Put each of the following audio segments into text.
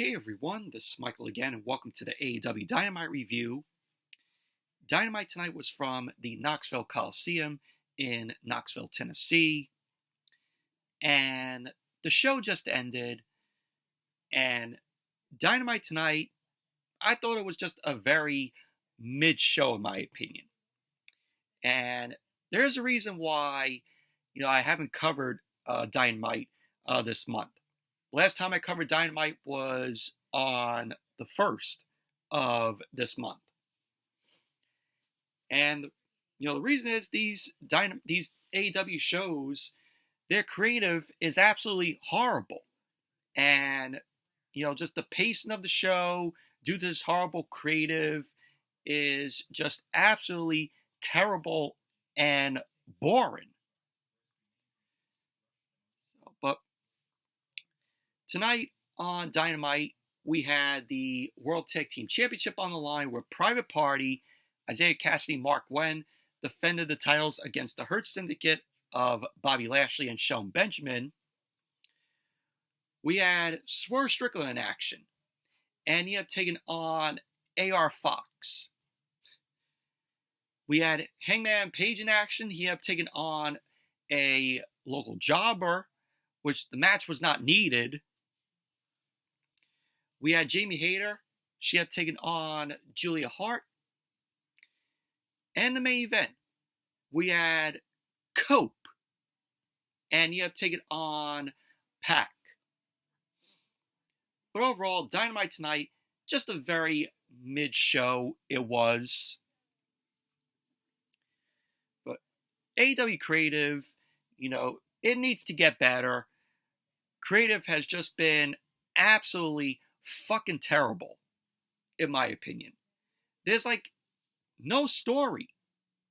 Hey everyone, this is Michael again, and welcome to the AEW Dynamite review. Dynamite tonight was from the Knoxville Coliseum in Knoxville, Tennessee. And the show just ended, and Dynamite tonight, I thought it was just a very mid-show in my opinion. And there's a reason why, I haven't covered Dynamite this month. Last time I covered Dynamite was on the 1st of this month. And, the reason is these AEW shows, their creative is absolutely horrible. And, just the pacing of the show, due to this horrible creative, is just absolutely terrible and boring. But tonight on Dynamite, we had the World Tag Team Championship on the line where Private Party, Isaiah Cassidy, Mark Wen defended the titles against the Hurt Syndicate of Bobby Lashley and Shelton Benjamin. We had Swerve Strickland in action, and he had taken on AR Fox. We had Hangman Page in action. He had taken on a local jobber, which the match was not needed. We had Jamie Hayter. She had taken on Julia Hart. And the main event, we had Cope, and he had taken on Pac. But overall, Dynamite tonight, just a very mid-show it was. But AEW Creative, it needs to get better. Creative has just been absolutely fucking terrible, in my opinion. There's no story.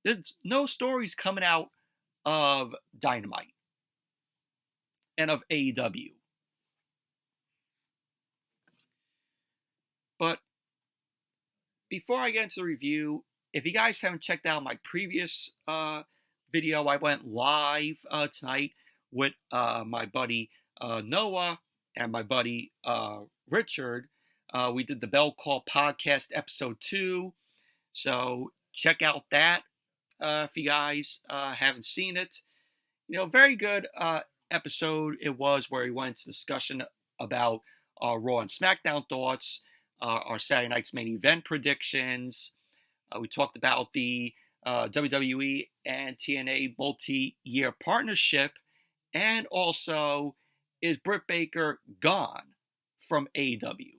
There's no stories coming out of Dynamite and of AEW. But before I get into the review, if you guys haven't checked out my previous video, I went live tonight with my buddy Noah and my buddy Richard. We did the Bell Call Podcast episode 2. So check out that if you guys haven't seen it. Very good episode it was, where we went into discussion about Raw and SmackDown thoughts, our Saturday night's main event predictions. We talked about the WWE and TNA multi-year partnership, and also, is Britt Baker gone from AEW,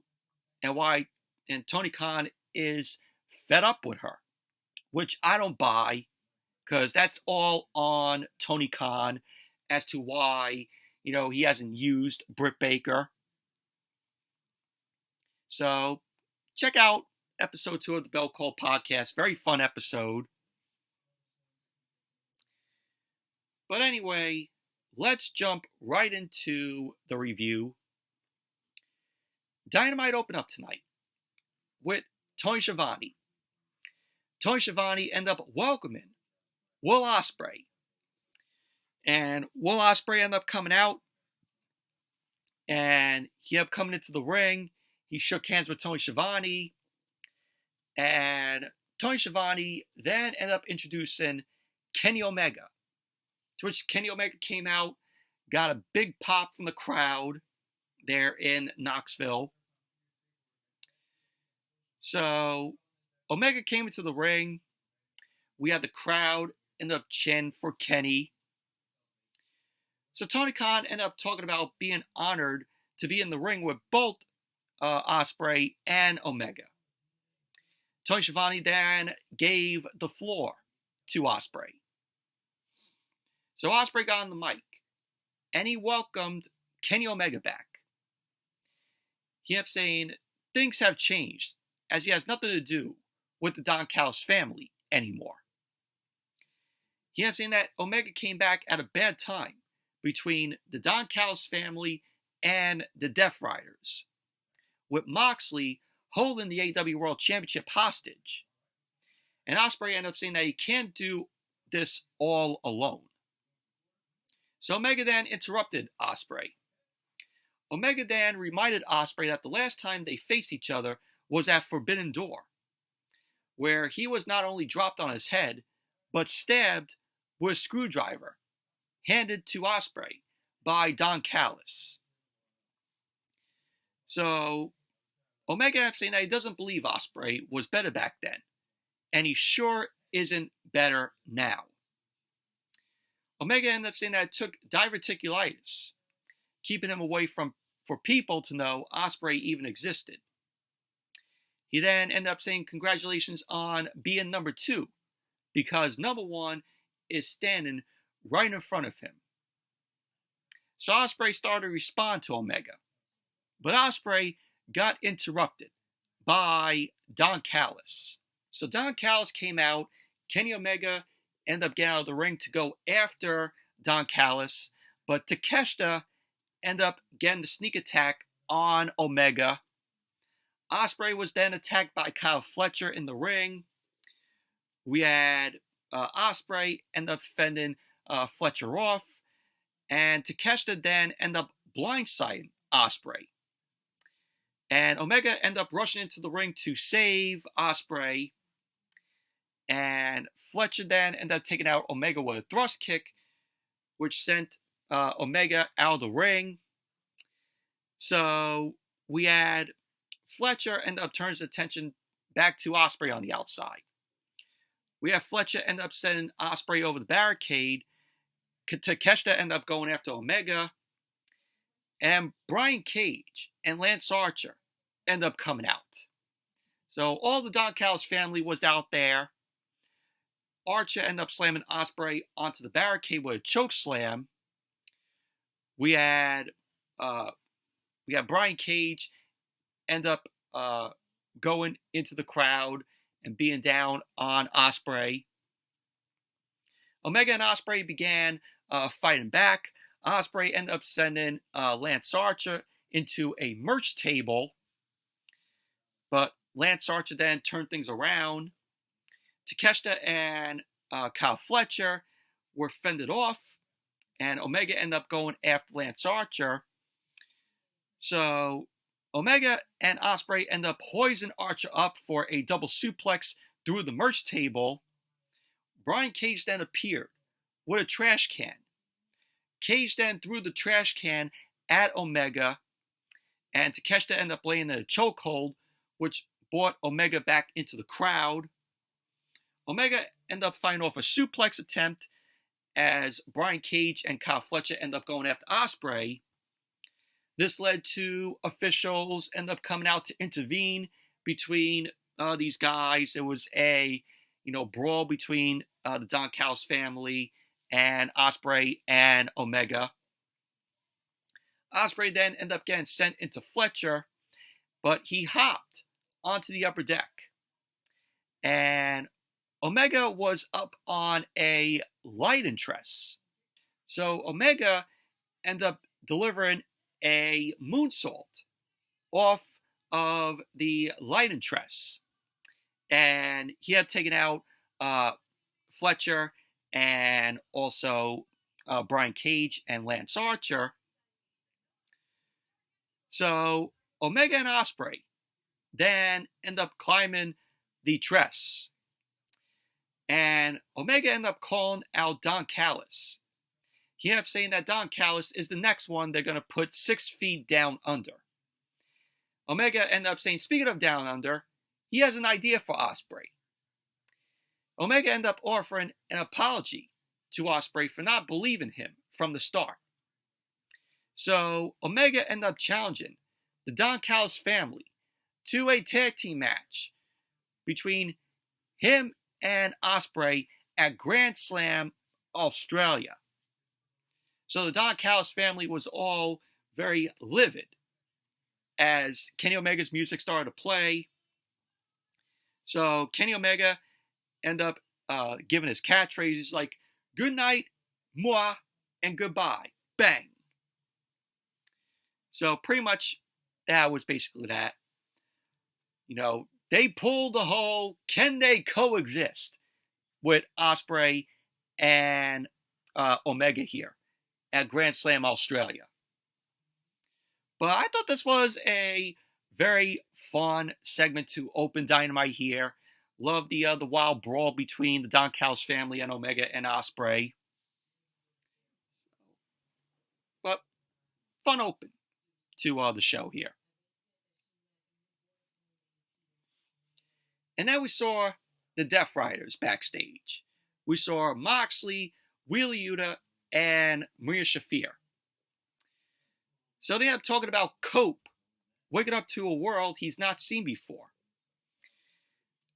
and Tony Khan is fed up with her, which I don't buy, because that's all on Tony Khan as to why, he hasn't used Britt Baker. So check out episode 2 of the Bell Call Podcast. Very fun episode. But anyway, let's jump right into the review. Dynamite opened up tonight with Tony Schiavone. Tony Schiavone ended up welcoming Will Ospreay. And Will Ospreay ended up coming out. And he ended up coming into the ring. He shook hands with Tony Schiavone. And Tony Schiavone then ended up introducing Kenny Omega. To which Kenny Omega came out, got a big pop from the crowd there in Knoxville. So Omega came into the ring. We had the crowd end up chanting for Kenny. So Tony Khan ended up talking about being honored to be in the ring with both Ospreay and Omega. Tony Schiavone then gave the floor to Ospreay. So Ospreay got on the mic, and he welcomed Kenny Omega back. He kept saying things have changed, as he has nothing to do with the Don Callis family anymore. He kept saying that Omega came back at a bad time between the Don Callis family and the Death Riders, with Moxley holding the AEW World Championship hostage. And Ospreay ended up saying that he can't do this all alone. So Omega then interrupted Ospreay. Omega then reminded Ospreay that the last time they faced each other was at Forbidden Door, where he was not only dropped on his head, but stabbed with a screwdriver, handed to Ospreay by Don Callis. So Omega ended up saying that he doesn't believe Ospreay was better back then, and he sure isn't better now. Omega ended up saying that it took diverticulitis, keeping him away for people to know Ospreay even existed. He then ended up saying congratulations on being number 2, because number 1 is standing right in front of him. So Ospreay started to respond to Omega, but Ospreay got interrupted by Don Callis. So Don Callis came out. Kenny Omega ended up getting out of the ring to go after Don Callis, but Takeshita ended up getting the sneak attack on Omega. Ospreay was then attacked by Kyle Fletcher in the ring. We had Ospreay end up fending Fletcher off, and Takeshita then end up blindsiding Ospreay. And Omega ended up rushing into the ring to save Ospreay, and Fletcher then ended up taking out Omega with a thrust kick, which sent Omega out of the ring. So we had Fletcher end up turning his attention back to Ospreay on the outside. We have Fletcher end up sending Ospreay over the barricade. Takeshita end up going after Omega. And Brian Cage and Lance Archer end up coming out. So all the Don Callis family was out there. Archer ended up slamming Ospreay onto the barricade with a choke slam. We had Brian Cage end up going into the crowd and being down on Ospreay. Omega and Ospreay began fighting back. Ospreay ended up sending Lance Archer into a merch table, but Lance Archer then turned things around. Takeshita and Kyle Fletcher were fended off, and Omega ended up going after Lance Archer. So Omega and Ospreay end up hoisting Archer up for a double suplex through the merch table. Brian Cage then appeared with a trash can. Cage then threw the trash can at Omega, and Takeshita ended up laying in a chokehold, which brought Omega back into the crowd. Omega ended up fighting off a suplex attempt as Brian Cage and Kyle Fletcher end up going after Ospreay. This led to officials end up coming out to intervene between these guys. It was a brawl between the Don Callis family and Ospreay and Omega. Ospreay then ended up getting sent into Fletcher, but he hopped onto the upper deck. And Omega was up on a lighting truss. So Omega ended up delivering a moonsault off of the lighting truss. And he had taken out Fletcher and also Brian Cage and Lance Archer. So Omega and Ospreay then end up climbing the truss. And Omega ended up calling out Don Callis. He ended up saying that Don Callis is the next one they're going to put 6 feet down under. Omega ended up saying, speaking of down under, he has an idea for Ospreay. Omega ended up offering an apology to Ospreay for not believing him from the start. So Omega ended up challenging the Don Callis family to a tag team match between him and Ospreay at Grand Slam Australia. So the Don Callis family was all very livid as Kenny Omega's music started to play. So Kenny Omega ended up giving his catchphrases like, good night, moi, and goodbye, bang. So pretty much that was basically that. They pulled the whole, can they coexist with Ospreay and Omega here at Grand Slam Australia. But I thought this was a very fun segment to open Dynamite here. Love the wild brawl between the Don Callis family and Omega and Ospreay. But fun open to the show here. And then we saw the Death Riders backstage. We saw Moxley, Wheeler Yuta, and Maria Shafir. So they end up talking about Cope waking up to a world he's not seen before.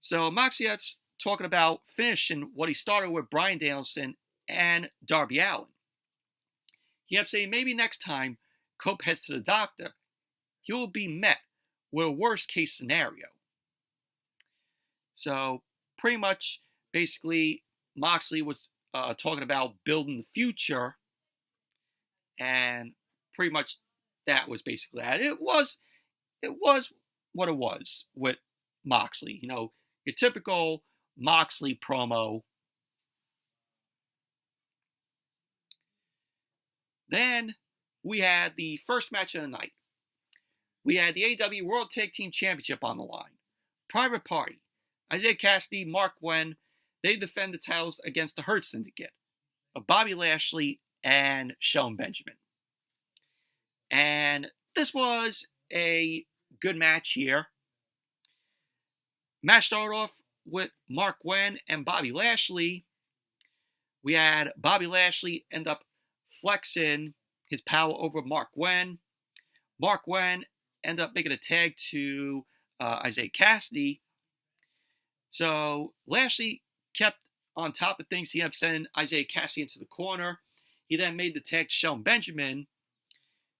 So Moxley is talking about finishing what he started with Bryan Danielson and Darby Allin. He kept saying maybe next time Cope heads to the doctor, he will be met with a worst case scenario. So pretty much, basically, Moxley was talking about building the future, and pretty much that was basically that. It was what it was with Moxley. You know, your typical Moxley promo. Then we had the first match of the night. We had the AEW World Tag Team Championship on the line. Private Party. Isaiah Cassidy, Mark Wen, they defend the titles against the Hurt Syndicate of Bobby Lashley and Shelton Benjamin. And this was a good match here. Match started off with Mark Wen and Bobby Lashley. We had Bobby Lashley end up flexing his power over Mark Wen. Mark Wen ended up making a tag to Isaiah Cassidy. So Lashley kept on top of things. He ended up sending Isaiah Cassidy into the corner. He then made the tag to Shelton Benjamin.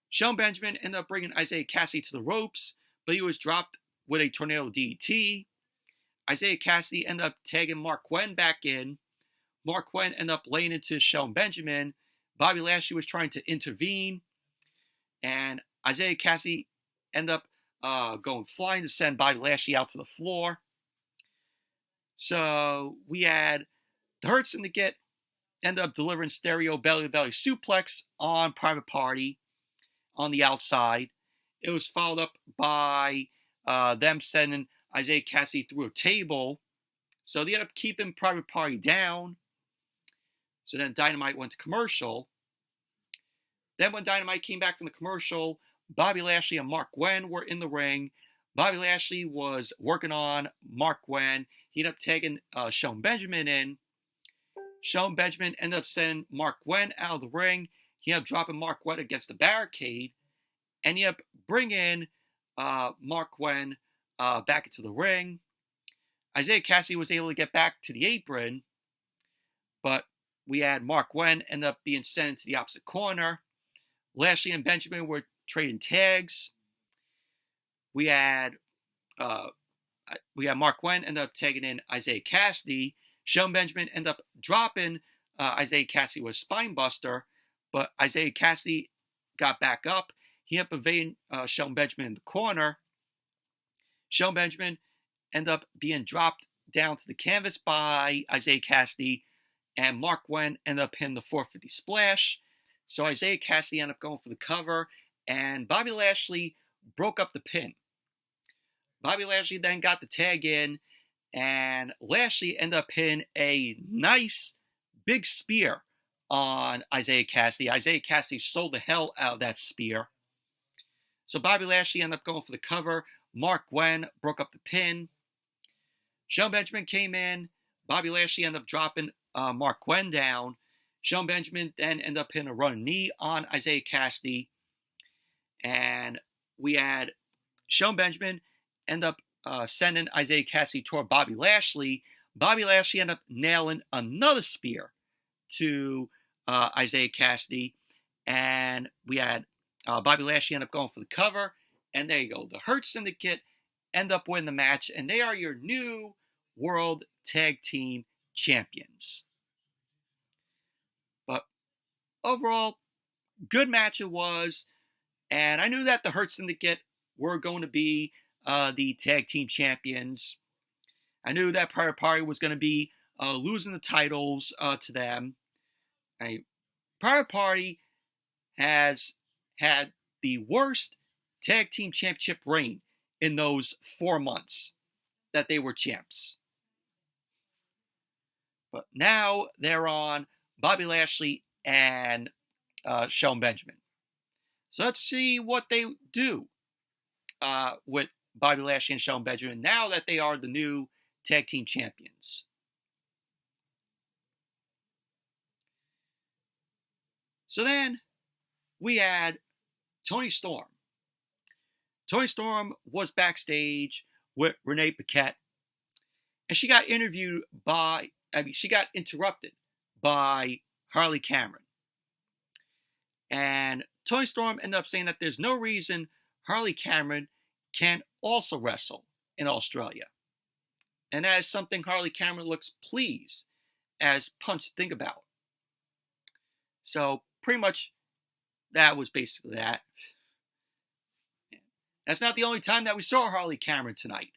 Shelton Benjamin ended up bringing Isaiah Cassidy to the ropes, but he was dropped with a tornado DDT. Isaiah Cassidy ended up tagging Mark Wen back in. Mark Wen ended up laying into Shelton Benjamin. Bobby Lashley was trying to intervene, and Isaiah Cassidy ended up going flying to send Bobby Lashley out to the floor. So we had the Hurt Syndicate end up delivering stereo belly-to-belly suplex on Private Party on the outside. It was followed up by them sending Isaiah Cassidy through a table. So they ended up keeping Private Party down. So then Dynamite went to commercial. Then when Dynamite came back from the commercial, Bobby Lashley and Mark Wen were in the ring. Bobby Lashley was working on Mark Wen. He ended up taking Shelton Benjamin in. Shelton Benjamin ended up sending Mark Wen out of the ring. He ended up dropping Mark Wen against the barricade. And he ended up bringing Mark Wen back into the ring. Isaiah Cassidy was able to get back to the apron. But we had Mark Wen end up being sent into the opposite corner. Lashley and Benjamin were trading tags. We had Mark Wen end up taking in Isaiah Cassidy. Shelton Benjamin ended up dropping Isaiah Cassidy with a spine buster, but Isaiah Cassidy got back up. He ended up evading Shelton Benjamin in the corner. Shelton Benjamin ended up being dropped down to the canvas by Isaiah Cassidy, and Mark Wen ended up hitting the 450 splash. So Isaiah Cassidy ended up going for the cover, and Bobby Lashley broke up the pin. Bobby Lashley then got the tag in, and Lashley ended up hitting a nice big spear on Isaiah Cassidy. Isaiah Cassidy sold the hell out of that spear. So Bobby Lashley ended up going for the cover. Mark Wen broke up the pin. Shelton Benjamin came in. Bobby Lashley ended up dropping Mark Wen down. Shelton Benjamin then ended up hitting a running knee on Isaiah Cassidy. And we had Shelton Benjamin end up sending Isaiah Cassidy toward Bobby Lashley. Bobby Lashley ended up nailing another spear to Isaiah Cassidy. And we had Bobby Lashley end up going for the cover. And there you go. The Hurt Syndicate end up winning the match. And they are your new World Tag Team Champions. But overall, good match it was. And I knew that the Hurt Syndicate were going to be the tag team champions. I knew that Private Party was going to be losing the titles to them. Private Party has had the worst tag team championship reign in those 4 months that they were champs. But now they're on Bobby Lashley and Shelton Benjamin. So let's see what they do with Bobby Lashley and Shelton Benjamin now that they are the new tag team champions. So then we had Toni Storm. Toni Storm was backstage with Renee Paquette, and she got interrupted by Harley Cameron. And Toni Storm ended up saying that there's no reason Harley Cameron can also wrestle in Australia. And that is something Harley Cameron looks pleased as Punch to think about. So pretty much that was basically that. That's not the only time that we saw Harley Cameron tonight.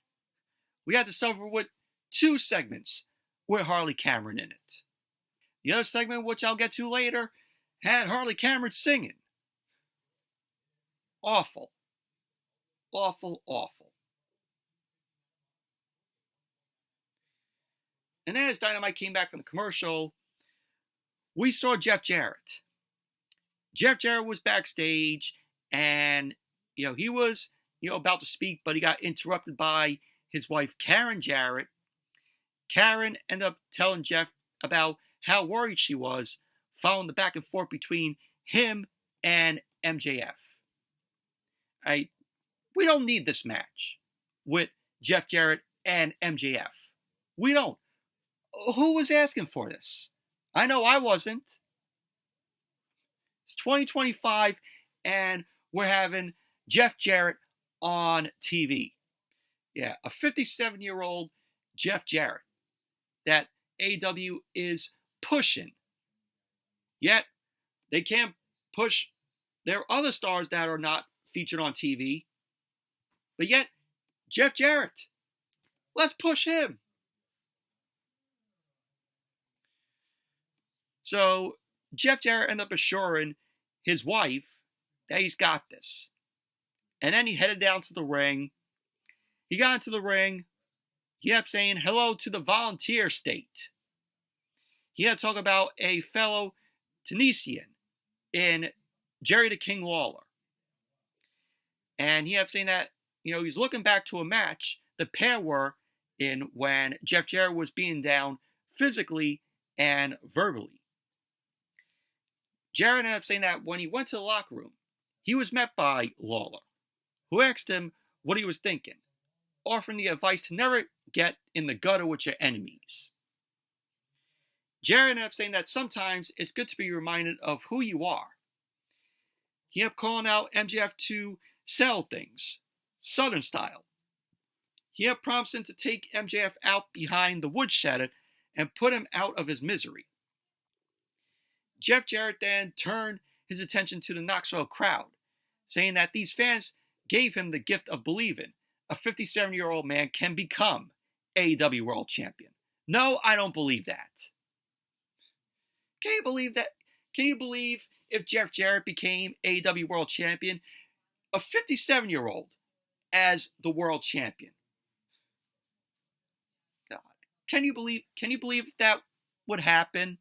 We had to suffer with 2 segments with Harley Cameron in it. The other segment, which I'll get to later, had Harley Cameron singing. Awful. Awful, awful. And then as Dynamite came back from the commercial, we saw Jeff Jarrett. Jeff Jarrett was backstage, and he was about to speak, but he got interrupted by his wife, Karen Jarrett. Karen ended up telling Jeff about how worried she was following the back and forth between him and MJF. We don't need this match with Jeff Jarrett and MJF. We don't. Who was asking for this? I know I wasn't. It's 2025, and we're having Jeff Jarrett on TV. Yeah, a 57-year-old Jeff Jarrett that AEW is pushing. Yet, they can't push their other stars that are not featured on TV. But yet, Jeff Jarrett, let's push him. So, Jeff Jarrett ended up assuring his wife that he's got this. And then he headed down to the ring. He got into the ring. He kept saying hello to the volunteer state. He had to talk about a fellow Tunisian in Jerry the King Lawler. And he kept saying that, he's looking back to a match the pair were in when Jeff Jarrett was being down physically and verbally. Jarrett ended up saying that when he went to the locker room, he was met by Lawler, who asked him what he was thinking, offering the advice to never get in the gutter with your enemies. Jarrett ended up saying that sometimes it's good to be reminded of who you are. He ended up calling out MJF to settle things, Southern style. He ended up promising to take MJF out behind the woodshed and put him out of his misery. Jeff Jarrett then turned his attention to the Knoxville crowd, saying that these fans gave him the gift of believing a 57-year-old man can become AEW World Champion. No, I don't believe that. Can you believe that? Can you believe if Jeff Jarrett became AEW World Champion, a 57-year-old as the World Champion? God, can you believe that would happen?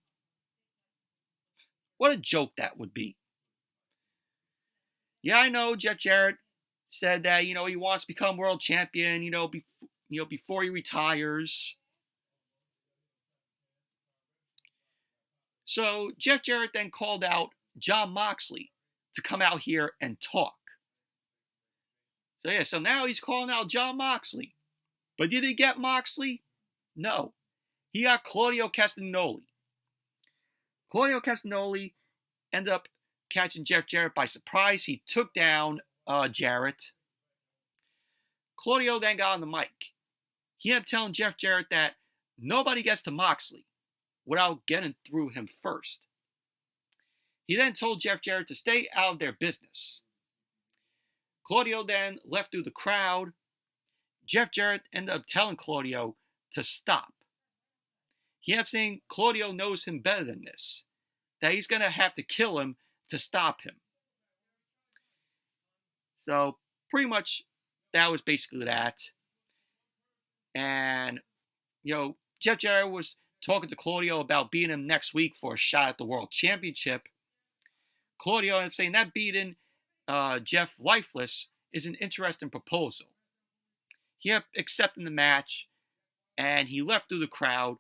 What a joke that would be. Yeah, I know Jeff Jarrett said that, he wants to become world champion, before he retires. So Jeff Jarrett then called out Jon Moxley to come out here and talk. So now he's calling out Jon Moxley. But did he get Moxley? No. He got Claudio Castagnoli. Claudio Castagnoli ended up catching Jeff Jarrett by surprise. He took down Jarrett. Claudio then got on the mic. He ended up telling Jeff Jarrett that nobody gets to Moxley without getting through him first. He then told Jeff Jarrett to stay out of their business. Claudio then left through the crowd. Jeff Jarrett ended up telling Claudio to stop. He ended up saying Claudio knows him better than this, that he's going to have to kill him to stop him. So pretty much that was basically that. And, Jeff Jarrett was talking to Claudio about beating him next week for a shot at the World Championship. Claudio ended up saying that beating Jeff lifeless is an interesting proposal. He ended up accepting the match, and he left through the crowd,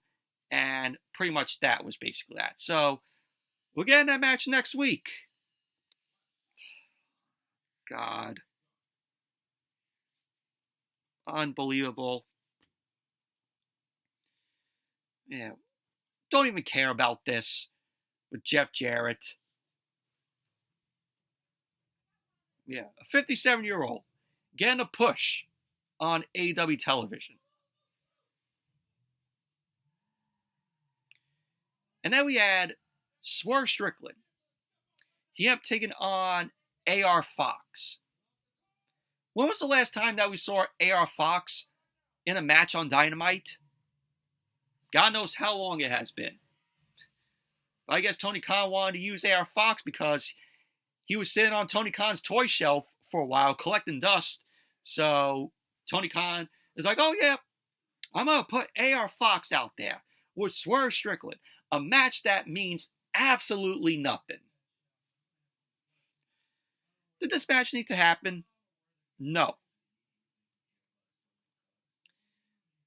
and pretty much that was basically that. So, we're getting that match next week. God. Unbelievable. Yeah. Don't even care about this with Jeff Jarrett. Yeah. A 57-year-old getting a push on AEW television. And then we had Swerve Strickland. He ended up taking on AR Fox. When was the last time that we saw AR Fox in a match on Dynamite? God knows how long it has been. But I guess Tony Khan wanted to use AR Fox because he was sitting on Tony Khan's toy shelf for a while collecting dust. So Tony Khan is like, oh yeah, I'm going to put AR Fox out there with Swerve Strickland. A match that means absolutely nothing. Did this match need to happen? No.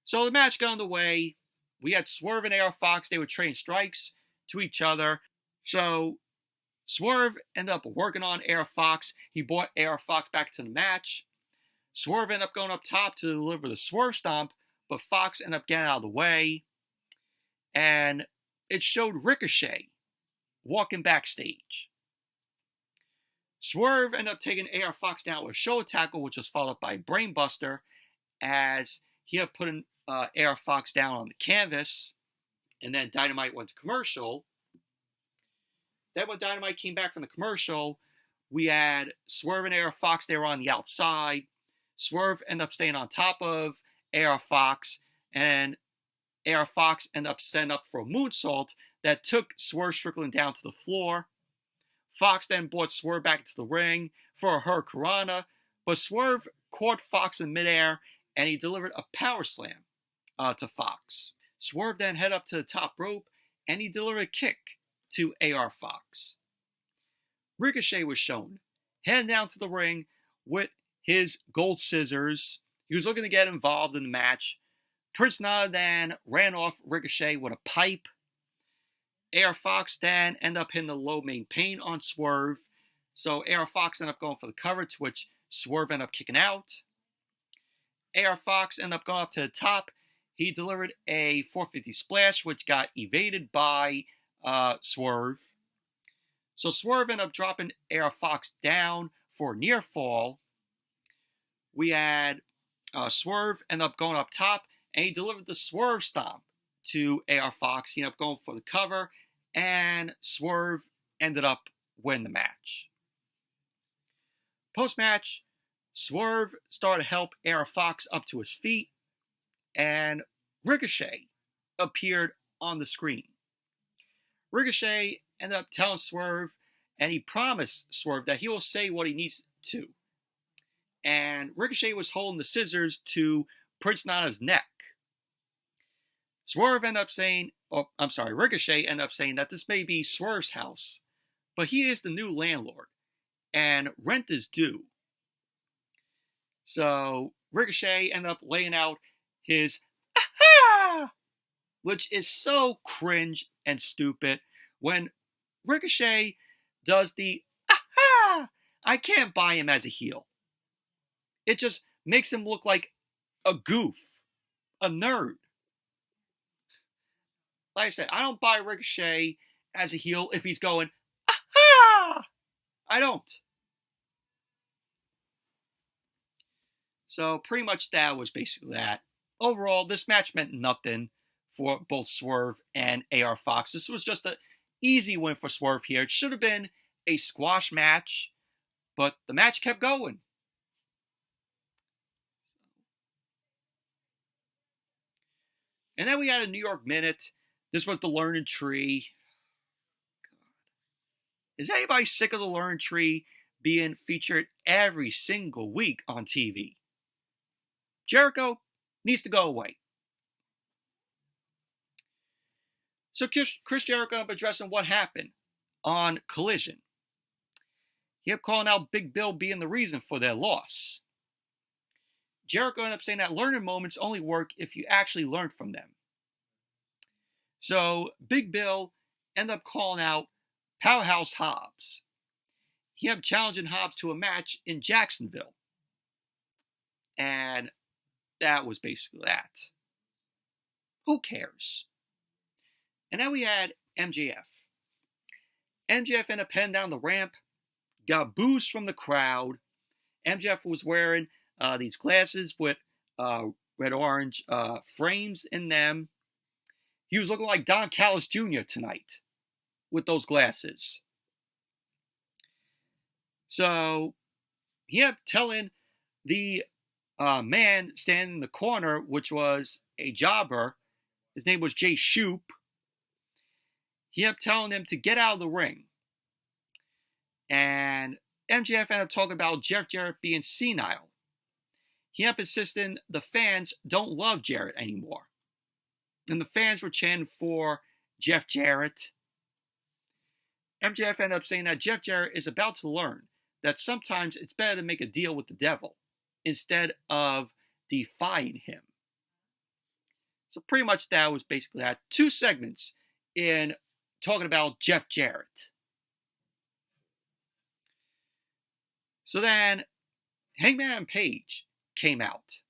So the match got underway. We had Swerve and AR Fox. They were trading strikes to each other. So Swerve ended up working on AR Fox. He brought AR Fox back to the match. Swerve ended up going up top to deliver the Swerve Stomp, but Fox ended up getting out of the way. And it showed Ricochet walking backstage. Swerve ended up taking AR Fox down with a shoulder tackle, which was followed by a brainbuster, as he had put AR Fox down on the canvas, and then Dynamite went to commercial. Then when Dynamite came back from the commercial, we had Swerve and AR Fox. They were on the outside. Swerve ended up staying on top of AR Fox, and AR Fox ended up setting up for a moonsault that took Swerve Strickland down to the floor. Fox then brought Swerve back to the ring for a Hurricanrana, but Swerve caught Fox in midair, and he delivered a power slam to Fox. Swerve then headed up to the top rope, and he delivered a kick to AR Fox. Ricochet was shown heading down to the ring with his gold scissors. He was looking to get involved in the match. Prince Nana then ran off Ricochet with a pipe. AR Fox then ended up hitting the low main pain on Swerve. So AR Fox ended up going for the cover, to which Swerve ended up kicking out. AR Fox ended up going up to the top. He delivered a 450 splash, which got evaded by Swerve. So Swerve ended up dropping AR Fox down for a near fall. We had Swerve end up going up top, and he delivered the Swerve Stomp to AR Fox. He ended up going for the cover, and Swerve ended up winning the match. Post-match, Swerve started to help AR Fox up to his feet, and Ricochet appeared on the screen. Ricochet ended up telling Swerve, and he promised Swerve that he will say what he needs to. And Ricochet was holding the scissors to Prince Nana's neck. Ricochet ended up saying that this may be Swerve's house, but he is the new landlord, and rent is due. So Ricochet ended up laying out his aha, which is so cringe and stupid. When Ricochet does the aha, I can't buy him as a heel. It just makes him look like a goof, a nerd. Like I said, I don't buy Ricochet as a heel if he's going, aha! I don't. So pretty much that was basically that. Overall, this match meant nothing for both Swerve and AR Fox. This was just an easy win for Swerve here. It should have been a squash match, but the match kept going. And then we had a New York Minute. This was the Learning Tree. God. Is anybody sick of the Learning Tree being featured every single week on TV. Jericho needs to go away. So Chris Jericho ended up addressing what happened on Collision. He kept calling out Big Bill being the reason for their loss. Jericho ended up saying that learning moments only work if you actually learn from them. So Big Bill ended up calling out Powerhouse Hobbs. He ended up challenging Hobbs to a match in Jacksonville. And that was basically that. Who cares? And then we had MJF. MJF ended up heading down the ramp, got boos from the crowd. MJF was wearing these glasses with red-orange frames in them. He was looking like Don Callis Jr. tonight with those glasses. So he ended up telling the man standing in the corner, which was a jobber, his name was Jay Shoope, he ended up telling him to get out of the ring. And MJF ended up talking about Jeff Jarrett being senile. He ended up insisting the fans don't love Jarrett anymore. And the fans were chanting for Jeff Jarrett. MJF ended up saying that Jeff Jarrett is about to learn that sometimes it's better to make a deal with the devil instead of defying him. So pretty much that was basically that. 2 segments in talking about Jeff Jarrett. So then Hangman Page came out.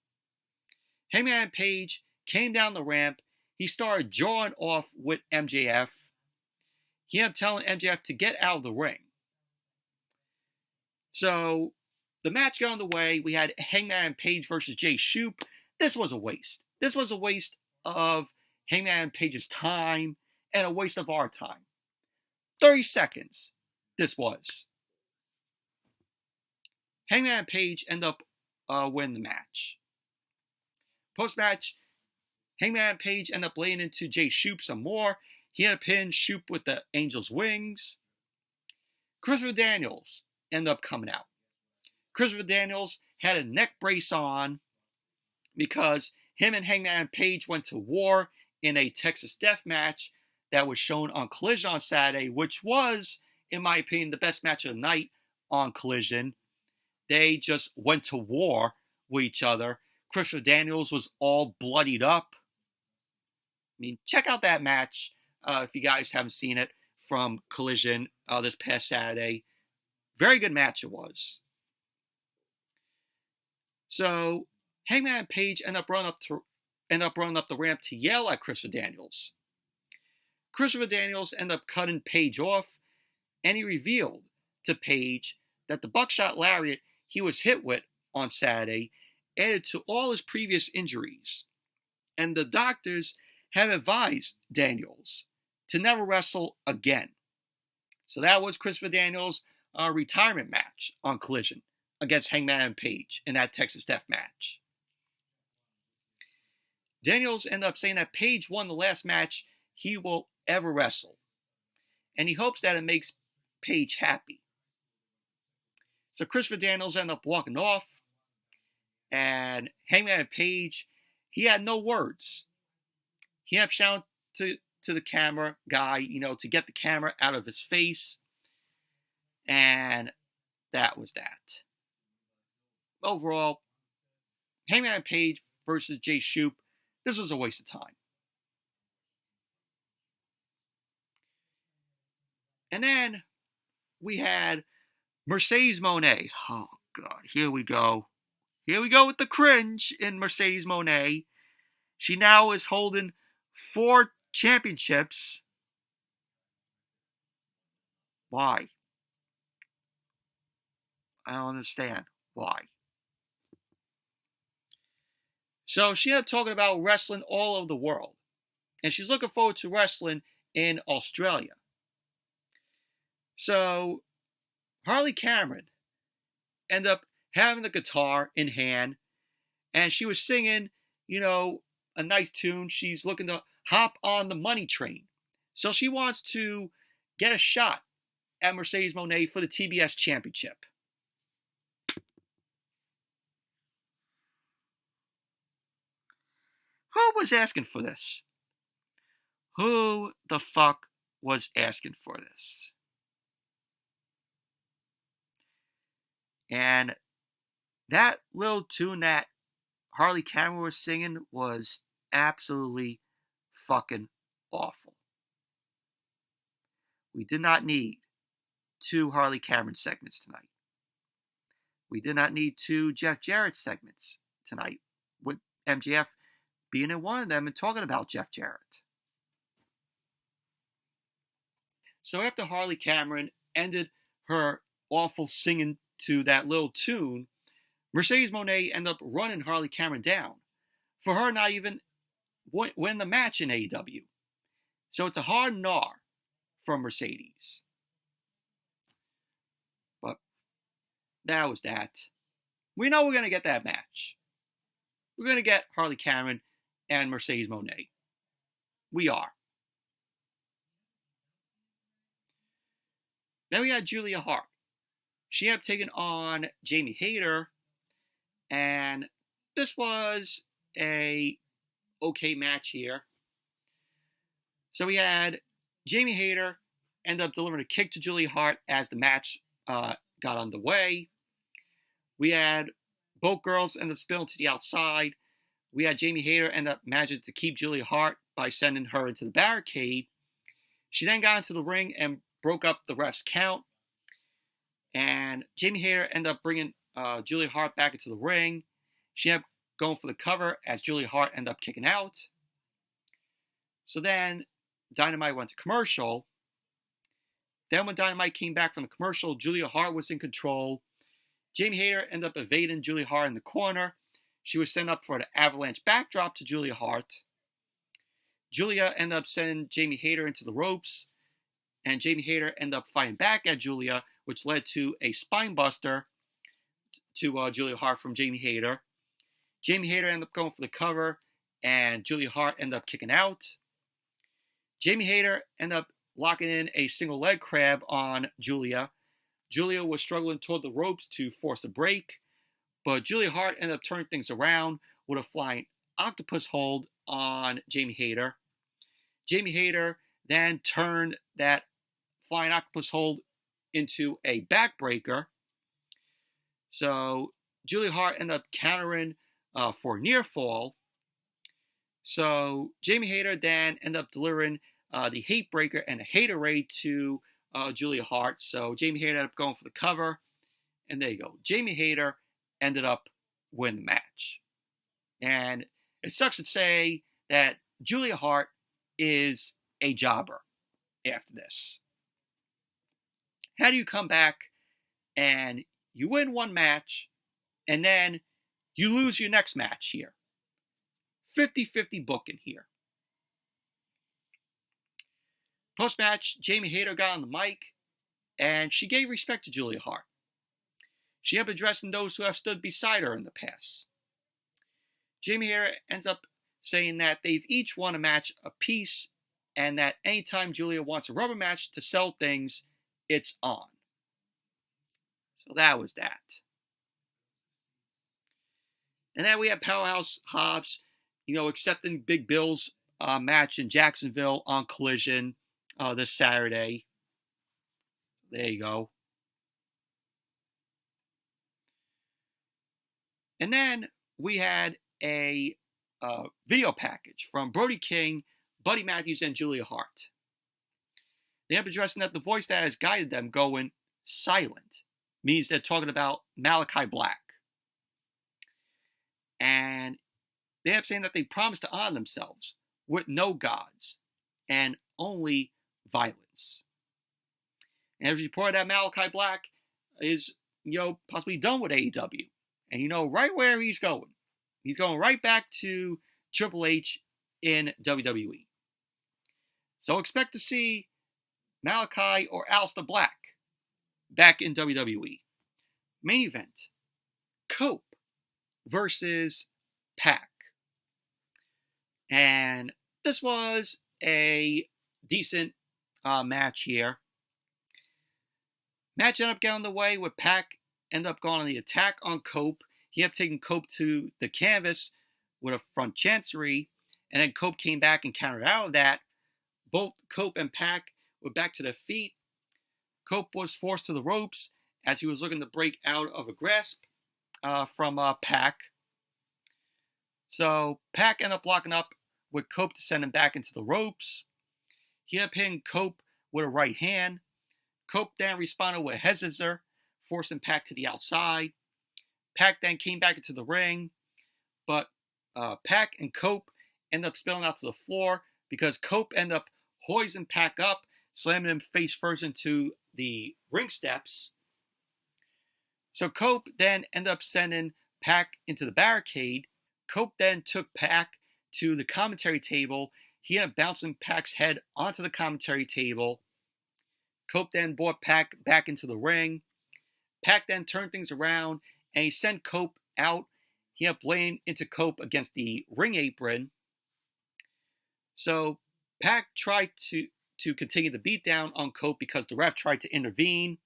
Hangman Page came down the ramp. He started jawing off with MJF. He ended up telling MJF to get out of the ring. So the match got underway. We had Hangman Page versus Jay Shoope. This was a waste. This was a waste of Hangman Page's time and a waste of our time. 30 seconds this was. Hangman Page ended up winning the match. Post-match, Hangman Page ended up laying into Jay Shoope some more. He ended up hitting Shoope with the Angel's Wings. Christopher Daniels ended up coming out. Christopher Daniels had a neck brace on because him and Hangman Page went to war in a Texas Death Match that was shown on Collision on Saturday, which was, in my opinion, the best match of the night on Collision. They just went to war with each other. Christopher Daniels was all bloodied up. I mean, check out that match if you guys haven't seen it from Collision this past Saturday. Very good match it was. So Hangman Page ended up running up the ramp to yell at Christopher Daniels. Christopher Daniels ended up cutting Page off, and he revealed to Page that the buckshot lariat he was hit with on Saturday added to all his previous injuries, and the doctors have advised Daniels to never wrestle again. So that was Christopher Daniels' retirement match on Collision against Hangman Page in that Texas Death Match. Daniels ended up saying that Page won the last match he will ever wrestle, and he hopes that it makes Page happy. So Christopher Daniels ended up walking off, and Hangman Page, he had no words. He ended up shouting to the camera guy, to get the camera out of his face, and that was that. Overall, Hangman Page versus Jay Shoope, this was a waste of time. And then we had Mercedes Moné. Oh, God, here we go. Here we go with the cringe in Mercedes Moné. She now is holding 4 championships. Why? I don't understand. Why? So she ended up talking about wrestling all over the world. And she's looking forward to wrestling in Australia. So Harley Cameron ended up having the guitar in hand, and she was singing, a nice tune. She's looking to hop on the money train. So she wants to get a shot at Mercedes Moné for the TBS Championship. was asking for this? Who the fuck was asking for this? And that little tune that Harley Cameron was singing was absolutely fucking awful. We did not need 2 Harley Cameron segments tonight. We did not need 2 Jeff Jarrett segments tonight, with MJF being in one of them and talking about Jeff Jarrett. So after Harley Cameron ended her awful singing to that little tune, Mercedes Moné ended up running Harley Cameron down for her not even win the match in AEW. So it's a hard gnar from Mercedes. But that was that. We know we're going to get that match. We're going to get Harley Cameron and Mercedes Moné. We are. Then we had Julia Hart. She ended up taking on Jamie Hayter, and this was a okay match here. So we had Jamie Hayter end up delivering a kick to Julia Hart as the match got underway. We had both girls end up spilling to the outside. We had Jamie Hayter end up managing to keep Julia Hart by sending her into the barricade. She then got into the ring and broke up the ref's count. And Jamie Hayter ended up bringing Julia Hart back into the ring. She ended up going for the cover as Julia Hart ended up kicking out. So then Dynamite went to commercial. Then when Dynamite came back from the commercial, Julia Hart was in control. Jamie Hayter ended up evading Julia Hart in the corner. She was sent up for an avalanche backdrop to Julia Hart. Julia ended up sending Jamie Hayter into the ropes. And Jamie Hayter ended up fighting back at Julia, which led to a spine buster to Julia Hart from Jamie Hayter. Jamie Hayter ended up going for the cover, and Julia Hart ended up kicking out. Jamie Hayter ended up locking in a single leg crab on Julia. Julia was struggling toward the ropes to force a break, but Julia Hart ended up turning things around with a flying octopus hold on Jamie Hayter. Jamie Hayter then turned that flying octopus hold into a backbreaker. So Julia Hart ended up countering for near fall. So Jamie Hayter then ended up delivering the hate breaker and a haterade to Julia Hart. So Jamie Hayter ended up going for the cover. And there you go. Jamie Hayter ended up winning the match. And it sucks to say that Julia Hart is a jobber after this. How do you come back and you win one match and then you lose your next match here? 50-50 booking here. Post-match, Jamie Hayter got on the mic and she gave respect to Julia Hart. She ended up addressing those who have stood beside her in the past. Jamie Hayter ends up saying that they've each won a match apiece and that anytime Julia wants a rubber match to sell things, it's on. So that was that. And then we have Powerhouse Hobbs, accepting Big Bill's match in Jacksonville on Collision this Saturday. There you go. And then we had a video package from Brody King, Buddy Matthews, and Julia Hart. They have addressing that the voice that has guided them going silent means they're talking about Malachi Black. And they have saying that they promise to honor themselves with no gods and only violence. And it was reported that Malachi Black is, possibly done with AEW. And right where he's going. He's going right back to Triple H in WWE. So expect to see Malachi or Aleister Black back in WWE. Main event, Cope versus Pac. And this was a decent match here. Match ended up getting underway with Pac ended up going on the attack on Cope. He ended up taking Cope to the canvas with a front chancery. And then Cope came back and countered out of that. Both Cope and Pac were back to their feet. Cope was forced to the ropes as he was looking to break out of a grasp from Pac. So Pac ended up locking up with Cope to send him back into the ropes. He ended up hitting Cope with a right hand. Cope then responded with a head scissor, forcing Pac to the outside. Pac then came back into the ring, but Pac and Cope ended up spilling out to the floor because Cope ended up hoisting Pac up, slamming him face first into the ring steps. So Cope then ended up sending Pac into the barricade. Cope then took Pac to the commentary table. He ended up bouncing Pac's head onto the commentary table. Cope then brought Pac back into the ring. Pac then turned things around and he sent Cope out. He ended up laying into Cope against the ring apron. So Pac tried to continue the beatdown on Cope because the ref tried to intervene.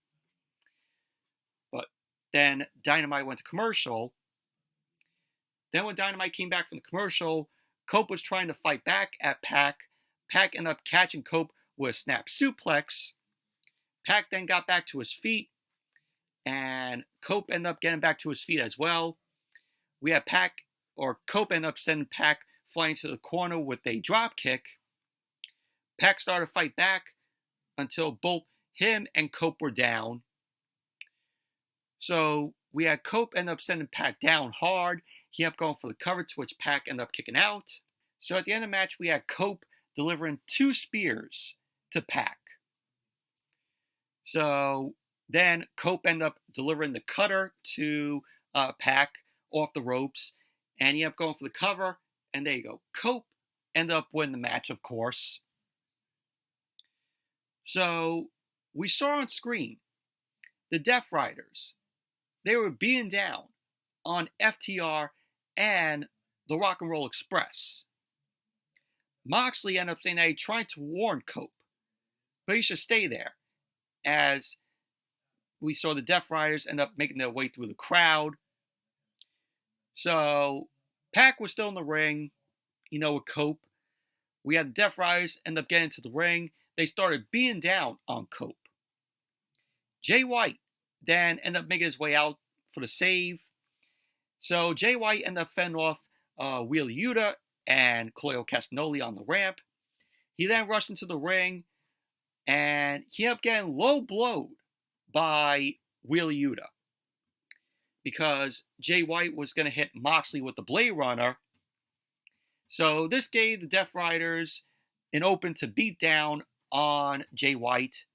But then Dynamite went to commercial. Then when Dynamite came back from the commercial, Cope was trying to fight back at Pac. Pac ended up catching Cope with a snap suplex. Pac then got back to his feet, and Cope ended up getting back to his feet as well. We had Cope ended up sending Pac flying to the corner with a drop kick. Pac started to fight back until both him and Cope were down. So we had Cope end up sending Pac down hard. He ended up going for the cover, to which Pac ended up kicking out. So at the end of the match, we had Cope delivering 2 spears to Pac. So then Cope ended up delivering the cutter to Pac off the ropes, and he ended up going for the cover, and there you go. Cope ended up winning the match, of course. So we saw on screen the Death Riders. They were beaten down on FTR and the Rock and Roll Express. Moxley ended up saying that he tried to warn Cope, but he should stay there, as we saw the Death Riders end up making their way through the crowd. So Pac was still in the ring, with Cope. We had the Death Riders end up getting to the ring. They started beating down on Cope. Jay White then ended up making his way out for the save. So Jay White ended up fending off Wheeler Yuta and Claudio Castagnoli on the ramp. He then rushed into the ring, and he ended up getting low blowed by Wheeler Yuta because Jay White was going to hit Moxley with the Blade Runner. So this gave the Death Riders an open to beat down on Jay White.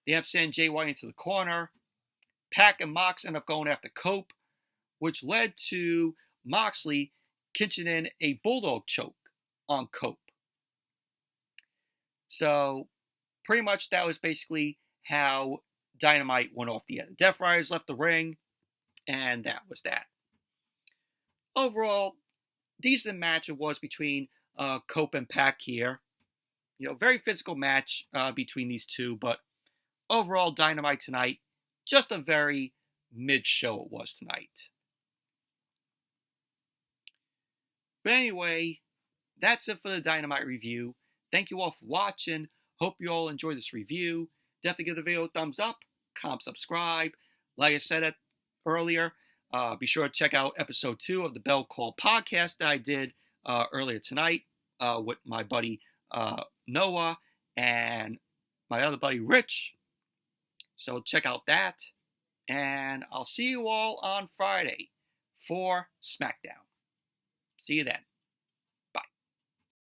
They ended up sending Jay White into the corner. Pac and Mox ended up going after Cope, which led to Moxley kitching in a bulldog choke on Cope. So pretty much that was basically how Dynamite went off the air. The Death Riders left the ring, and that was that. Overall, decent match it was between Cope and Pac here. Very physical match between these two, but overall, Dynamite tonight, just a very mid-show it was tonight. But anyway, that's it for the Dynamite review. Thank you all for watching. Hope you all enjoyed this review. Definitely give the video a thumbs up, comment, subscribe. Like I said earlier, be sure to check out episode 2 of the Bell Call podcast that I did earlier tonight with my buddy Noah and my other buddy Rich. So check out that. And I'll see you all on Friday for SmackDown. See you then.